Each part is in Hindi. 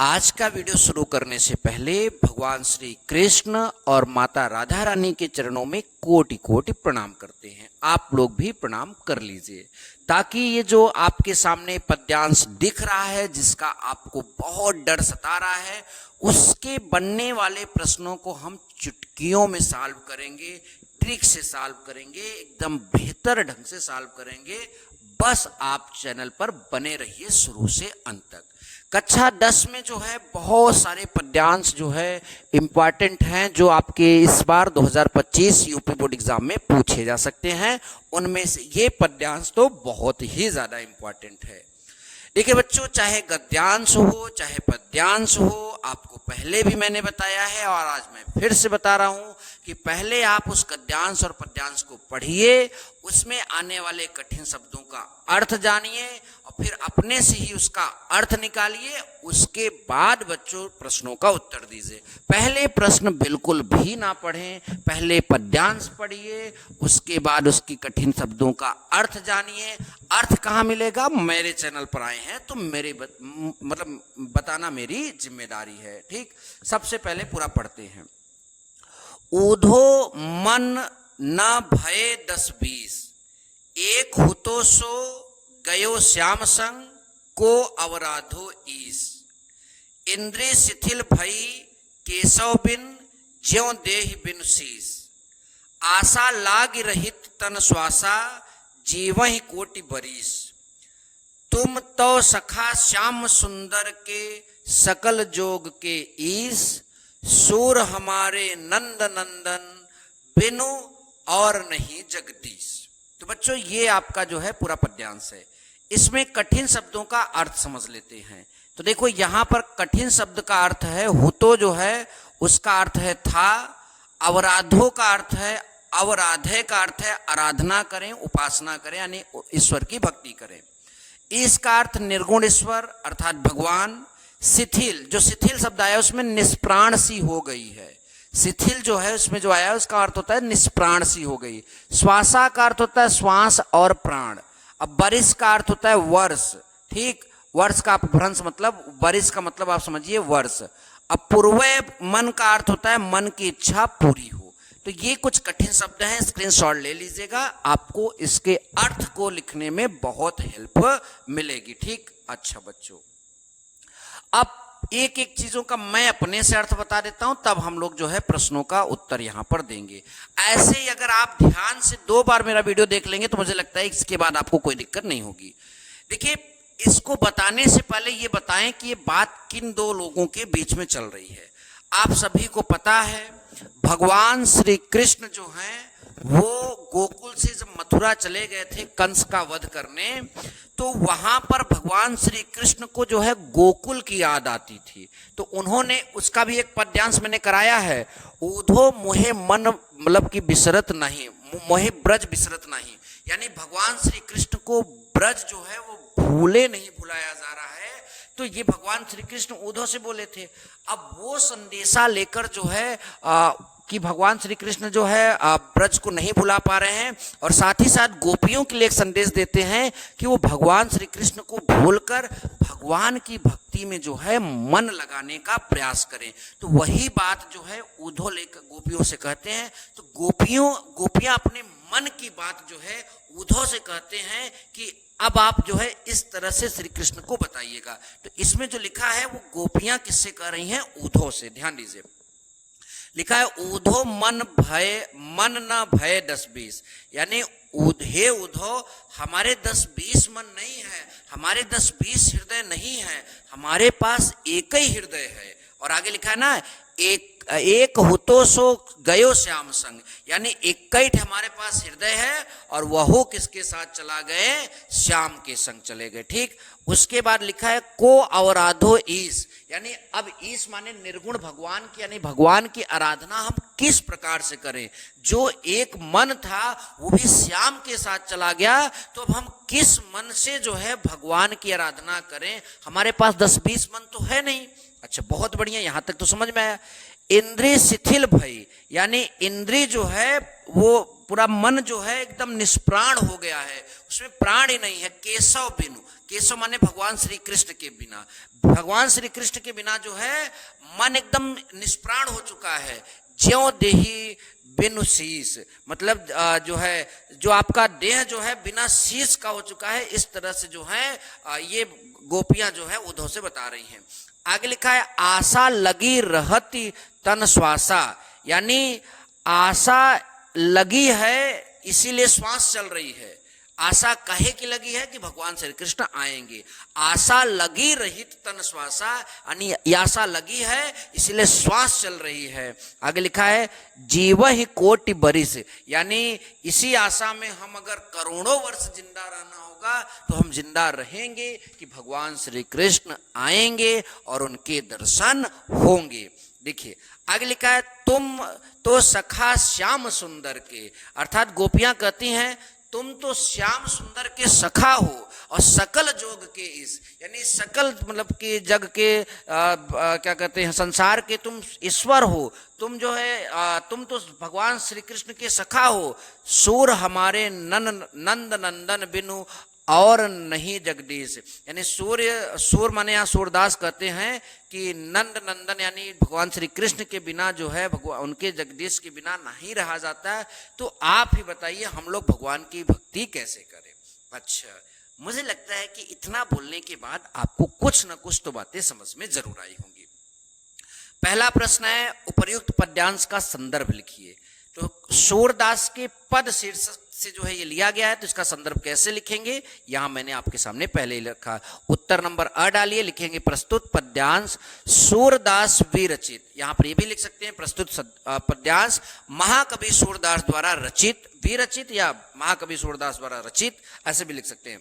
आज का वीडियो शुरू करने से पहले भगवान श्री कृष्ण और माता राधा रानी के चरणों में कोटि कोटि प्रणाम करते हैं। आप लोग भी प्रणाम कर लीजिए ताकि ये जो आपके सामने पद्यांश दिख रहा है, जिसका आपको बहुत डर सता रहा है, उसके बनने वाले प्रश्नों को हम चुटकियों में सॉल्व करेंगे, ट्रिक से सॉल्व करेंगे, एकदम बेहतर ढंग से सॉल्व करेंगे। बस आप चैनल पर बने रहिए शुरू से अंत तक। कक्षा 10 में जो है बहुत सारे पद्यांश जो है इम्पॉर्टेंट हैं, जो आपके इस बार 2025 यूपी बोर्ड एग्जाम में पूछे जा सकते हैं। उनमें से ये पद्यांश तो बहुत ही ज़्यादा इम्पॉर्टेंट है। देखिए बच्चों, चाहे गद्यांश हो चाहे पद्यांश हो, आपको पहले भी मैंने बताया है और आज मैं फिर से बता रहा हूं कि पहले आप उस गद्यांश और पद्यांश को पढ़िए, उसमें आने वाले कठिन शब्दों का अर्थ जानिए और फिर अपने से ही उसका अर्थ निकालिए। उसके बाद बच्चों प्रश्नों का उत्तर दीजिए। पहले प्रश्न बिल्कुल भी ना पढ़ें, पहले पद्यांश पढ़िए, उसके बाद उसकी कठिन शब्दों का अर्थ जानिए। अर्थ कहाँ मिलेगा? मेरे चैनल पर आए हैं तो मेरे बताना मेरी जिम्मेदारी है। ठीक, सबसे पहले पूरा पढ़ते हैं। ऊधो मन न भये 10-20, एक हुतो सो गयो श्याम संग, को अवराधो ईस। इंद्रिय शिथिल भई केशव बिन, ज्यों देहि बिन शीस। आशा लाग रहित तन श्वासा, जीवहि कोटि बरीस। तुम तो सखा श्याम सुंदर के, सकल जोग के ईस। सूर हमारे नंद नंदन, बिनु और नहीं जगदीश। तो बच्चों ये आपका जो है पूरा पद्यांश है। इसमें कठिन शब्दों का अर्थ समझ लेते हैं। तो देखो यहाँ पर कठिन शब्द का अर्थ है हुतो, जो है उसका अर्थ है था। अवराधो का अर्थ है, अवराधे का अर्थ है आराधना करें, उपासना करें, यानी ईश्वर की भक्ति करें। इसका अर्थ निर्गुण ईश्वर अर्थात भगवान। शिथिल, जो शिथिल शब्द आया उसमें निष्प्राण सी हो गई है। शिथिल जो है उसमें जो आया उसका अर्थ होता है निष्प्राण सी हो गई। श्वासा का अर्थ होता है श्वास और प्राण। अब बरिस का अर्थ होता है वर्ष। ठीक, वर्ष का अपभ्रंश मतलब बरिस का मतलब आप समझिए वर्ष। अब पूर्वे मन का अर्थ होता है मन की इच्छा पूरी हो। तो ये कुछ कठिन शब्द हैं, स्क्रीनशॉट ले लीजिएगा, आपको इसके अर्थ को लिखने में बहुत हेल्प मिलेगी। ठीक, अच्छा बच्चों, अब एक एक चीजों का मैं अपने से अर्थ बता देता हूं, तब हम लोग जो है प्रश्नों का उत्तर यहां पर देंगे। ऐसे ही अगर आप ध्यान से 2 बार मेरा वीडियो देख लेंगे तो मुझे लगता है इसके बाद आपको कोई दिक्कत नहीं होगी। देखिए, इसको बताने से पहले ये बताएं कि ये बात किन 2 लोगों के बीच में चल रही है। आप सभी को पता है भगवान श्री कृष्ण जो हैं वो गोकुल से जब मथुरा चले गए थे कंस का वध करने, तो वहां पर भगवान श्री कृष्ण को जो है गोकुल की याद आती थी। तो उन्होंने, उसका भी एक पद्यांश मैंने कराया है, ऊधो मोहे मन मतलब की बिसरत नहीं, मोहे ब्रज बिसरत नहीं, यानी भगवान श्री कृष्ण को ब्रज जो है वो भूले नहीं भुलाया जा रहा है। तो ये भगवान श्री कृष्ण ऊधो से बोले थे। अब वो संदेशा लेकर जो है कि भगवान श्री कृष्ण जो है ब्रज को नहीं भुला पा रहे हैं, और साथ ही साथ गोपियों के लिए एक संदेश देते हैं कि वो भगवान श्री कृष्ण को भूलकर भगवान की भक्ति में जो है मन लगाने का प्रयास करें। तो वही बात जो है ऊधो लेकर गोपियों से कहते हैं। तो गोपियां अपने मन की बात जो है ऊधो से कहते हैं कि अब आप जो है इस तरह से श्री कृष्ण को बताइएगा। तो इसमें जो लिखा है वो गोपियां किससे कह रही हैं? ऊधो से। ध्यान दीजिए, लिखा है ऊधो मन न भय 10-20, यानी हे ऊधो, हमारे 10-20 मन नहीं है, हमारे 10-20 हृदय नहीं है, हमारे पास एक ही हृदय है। और आगे लिखा है ना, एक हुतो सो गयो श्याम संग, यानी एक ही हमारे पास हृदय है और वह किसके साथ चला गए? श्याम के संग चले गए। ठीक, उसके बाद लिखा है को अवराधो ईस, यानी अब ईस माने निर्गुण भगवान की, यानी भगवान की आराधना हम किस प्रकार से करें। जो एक मन था वो भी श्याम के साथ चला गया, तो अब हम किस मन से जो है भगवान की आराधना करें? हमारे पास 10-20 मन तो है नहीं। अच्छा, बहुत बढ़िया, यहां तक तो समझ में आया। इंद्रिय शिथिल भई, यानी इंद्रिय जो है वो पूरा मन जो है एकदम निष्प्राण हो गया है, उसमें प्राण ही नहीं है। केशव बिनु, केशव माने भगवान श्री कृष्ण के बिना, भगवान श्री कृष्ण के बिना जो है मन एकदम निष्प्राण हो चुका है। ज्यों देही बिनु शीस, मतलब जो है जो आपका देह जो है बिना शीस का हो चुका है, इस तरह से जो है ये गोपियां जो है उद्धव से बता रही हैं। आगे लिखा है आशा लगी रहती तन श्वासा, यानी आशा लगी है इसीलिए श्वास चल रही है। आशा काहे की लगी है कि भगवान श्री कृष्ण आएंगे। आशा लगी रहित तन श्वासा, यानी आशा लगी है इसीलिए श्वास चल रही है। आगे लिखा है जीव ही कोटि बरिस, यानी इसी आशा में हम अगर करोड़ों वर्ष जिंदा रहना होगा तो हम जिंदा रहेंगे कि भगवान श्री कृष्ण आएंगे और उनके दर्शन होंगे। देखिए आगे लिखा है तुम तो सखा श्याम सुंदर के, अर्थात गोपियां कहती हैं तुम तो श्याम सुंदर के सखा हो और सकल जोग के इस, यानी सकल मतलब कि जग के क्या कहते हैं संसार के तुम ईश्वर हो, तुम जो है तुम तो भगवान श्री कृष्ण के सखा हो। सूर हमारे नंद नंदन बिनु और नहीं जगदीश, यानी सूर माने यहाँ सूरदास कहते हैं कि नंद नंदन यानी भगवान श्री कृष्ण के बिना जो है भगवान उनके जगदीश के बिना नहीं रहा जाता है। तो आप ही बताइए हम लोग भगवान की भक्ति कैसे करें। अच्छा, मुझे लगता है कि इतना बोलने के बाद आपको कुछ न कुछ तो बातें समझ में जरूर आई होंगी। पहला प्रश्न है उपर्युक्त पद्यांश का संदर्भ लिखिए। तो सूरदास के पद शीर्षक से जो है ये लिया गया है, तो इसका संदर्भ कैसे लिखेंगे यहां मैंने आपके सामने पहले ही लिखा। उत्तर नंबर अ डालिए, लिखेंगे प्रस्तुत पद्यांश सूरदास विरचित। यहां पर ये भी लिख सकते हैं प्रस्तुत पद्यांश महाकवि सूरदास द्वारा रचित, विरचित या महाकवि सूरदास द्वारा रचित, ऐसे भी लिख सकते हैं।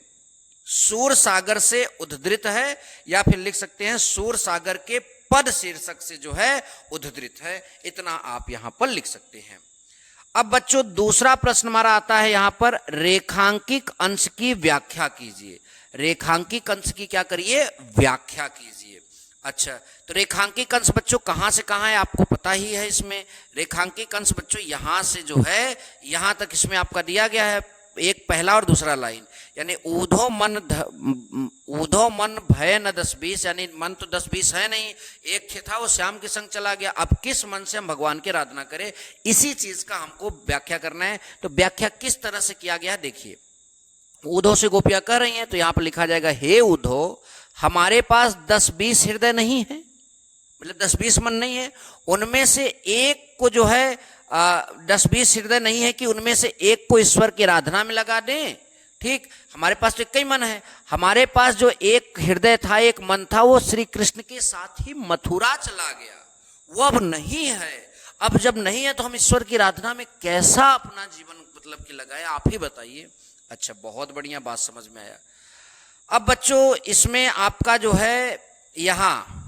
सूर सागर से उद्धृत है, या फिर लिख सकते हैं सूर सागर के पद शीर्षक से जो है उद्धृत है। इतना आप यहां पर लिख सकते हैं। अब बच्चों दूसरा प्रश्न हमारा आता है यहां पर रेखांकिक अंश की व्याख्या कीजिए। रेखांकिक अंश की क्या करिए, व्याख्या कीजिए। अच्छा, तो रेखांकिक अंश बच्चों कहां से कहां है आपको पता ही है। इसमें रेखांकिक अंश बच्चों यहां से जो है यहां तक इसमें आपका दिया गया है, एक पहला और दूसरा लाइन, यानी ऊधो मन भय न 10-20, यानी मन तो 10-20 है नहीं, एक था वो श्याम के संग चला गया, अब किस मन से हम भगवान की आराधना करें, इसी चीज का हमको व्याख्या करना है। तो व्याख्या किस तरह से किया गया देखिए। ऊधो से गोपियां कह रही हैं तो यहां पर लिखा जाएगा हे ऊधो हमारे पास 10-20 हृदय नहीं है, मतलब 10-20 मन नहीं है, उनमें से एक को जो है 10-20 हृदय नहीं है कि उनमें से एक को ईश्वर की आराधना में लगा दें। ठीक, हमारे पास तो कई मन है, हमारे पास जो एक हृदय था, एक मन था, वो श्री कृष्ण के साथ ही मथुरा चला गया, वो अब नहीं है। अब जब नहीं है तो हम ईश्वर की आराधना में कैसा अपना जीवन मतलब कि लगाए, आप ही बताइए। अच्छा, बहुत बढ़िया बात समझ में आया। अब बच्चों इसमें आपका जो है यहां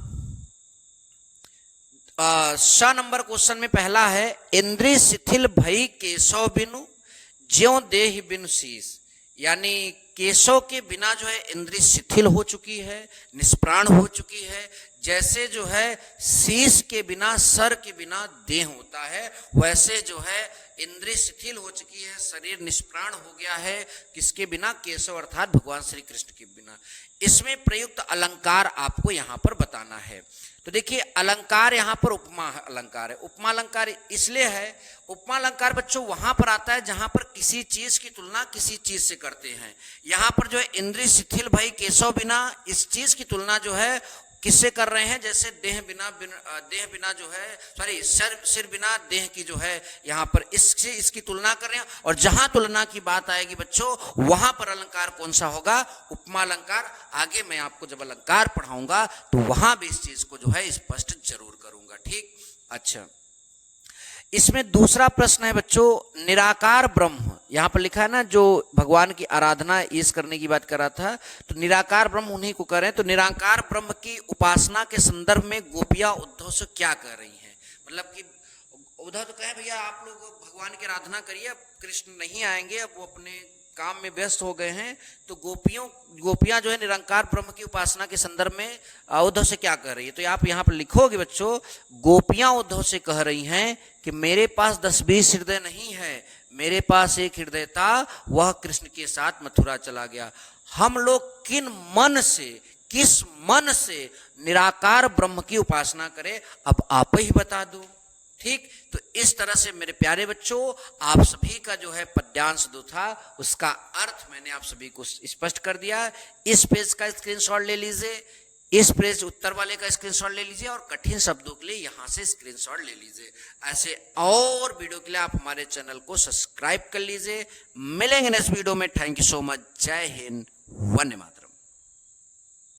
स नंबर क्वेश्चन में पहला है इंद्रिय शिथिल भई केशव बिनु ज्यों देहि बिनु शीस, यानी केशव के बिना जो है इंद्रिय शिथिल हो चुकी है, निष्प्राण हो चुकी है, जैसे जो है शीश के बिना सर के बिना देह होता है, वैसे जो है इंद्रिय शिथिल हो चुकी है, शरीर निष्प्राण हो गया है, किसके बिना, केशव अर्थात भगवान श्री कृष्ण के बिना। इसमें प्रयुक्त अलंकार आपको यहाँ पर बताना है। तो देखिए अलंकार यहाँ पर उपमा अलंकार है। उपमा अलंकार इसलिए है, उपमा अलंकार बच्चों वहां पर आता है जहां पर किसी चीज की तुलना किसी चीज से करते हैं। यहाँ पर जो है इंद्रिय शिथिल भाई केशव बिना, इस चीज की तुलना जो है किससे कर रहे हैं, जैसे देह बिना जो है सॉरी सिर बिना देह की जो है यहाँ पर इससे इसकी तुलना कर रहे हैं। और जहां तुलना की बात आएगी बच्चों वहां पर अलंकार कौन सा होगा, उपमा अलंकार। आगे मैं आपको जब अलंकार पढ़ाऊंगा तो वहां भी इस चीज को जो है स्पष्ट जरूर करूंगा। ठीक, अच्छा इसमें दूसरा प्रश्न है बच्चों निराकार ब्रह्म, यहां पर लिखा है ना जो भगवान की आराधना इस करने की बात कर रहा था, तो निराकार ब्रह्म उन्हीं को कर रहे हैं। तो निराकार ब्रह्म की उपासना के संदर्भ में गोपियां उद्धव से क्या कह रही हैं, मतलब कि उद्धव तो कहे भैया आप लोग भगवान की आराधना करिए, अब कृष्ण नहीं आएंगे, अब वो अपने काम में व्यस्त हो गए हैं। तो गोपियां जो है निरंकार ब्रह्म की उपासना के संदर्भ में उद्धव से क्या कह रही है, तो आप यहाँ पर लिखोगे बच्चों, गोपियां उद्धव से कह रही हैं कि मेरे पास 10-20 हृदय नहीं है, मेरे पास एक हृदय था, वह कृष्ण के साथ मथुरा चला गया। हम लोग किन मन से, किस मन से निराकार ब्रह्म की उपासना करें, अब आप ही बता दो। ठीक, तो इस तरह से मेरे प्यारे बच्चों, आप सभी का जो है पद्यांश जो था उसका अर्थ मैंने आप सभी को स्पष्ट कर दिया। इस पेज का स्क्रीनशॉट ले लीजिए, इस पेज उत्तर वाले का स्क्रीनशॉट ले लीजिए और कठिन शब्दों के लिए यहां से स्क्रीनशॉट ले लीजिए। ऐसे और वीडियो के लिए आप हमारे चैनल को सब्सक्राइब कर लीजिए। मिलेंगे नेक्स्ट वीडियो में। Thank you so much. जय हिंद, वंदे मातरम।